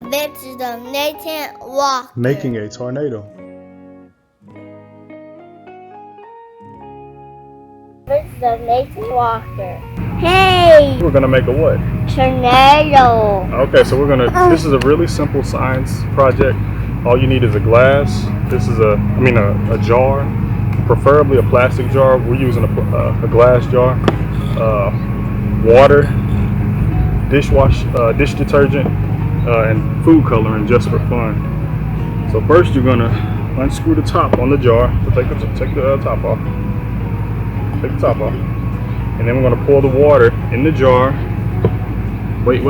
This is the Layton Walker. Making a tornado. This is the Layton Walker. Hey! We're gonna make a what? Tornado. Okay, so this is a really simple science project. All you need is a glass. This is a jar, preferably a plastic jar. We're using a glass jar. Water, dish detergent, and food coloring just for fun. So first you're gonna unscrew the top on the jar. So take the top off. Take the top off. And then we're gonna pour the water in the jar. Wait,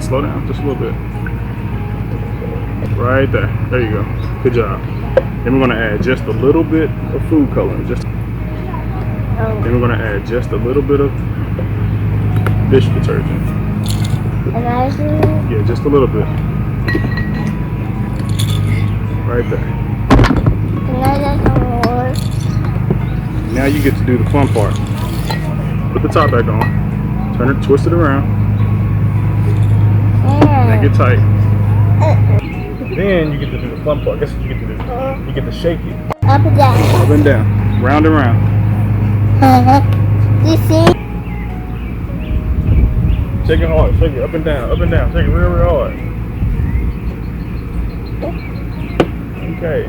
slow down just a little bit. Right there. There you go. Good job. Then we're gonna add just a little bit of food coloring. Then we're gonna add just a little bit of dish detergent. Yeah, just a little bit. Right there. Now you get to do the fun part. Put the top back on. Turn it, twist it around. Make it tight. Then you get to do the fun part. Guess what you get to do? You get to shake it. Up and down. Up and down. Round and round. You see? Shake it hard. Shake it up and down. Up and down. Shake it real, real hard. Okay.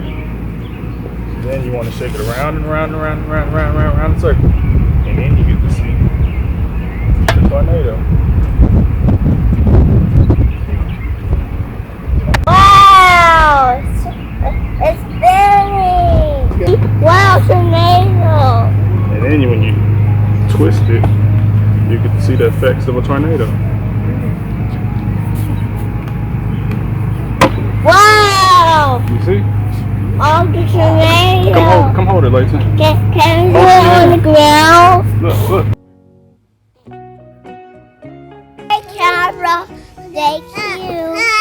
Then you want to shake it around and around and around and around and around and around, around the circle. And then you get to see the tornado. Wow! It's spinning! Wow, tornado! And then when you twist it, you get to see the effects of a tornado. Wow! You see? Oh, the tornado! Come hold it, Layton. Can we put it on the ground? Look. Hey, camera. Thank you.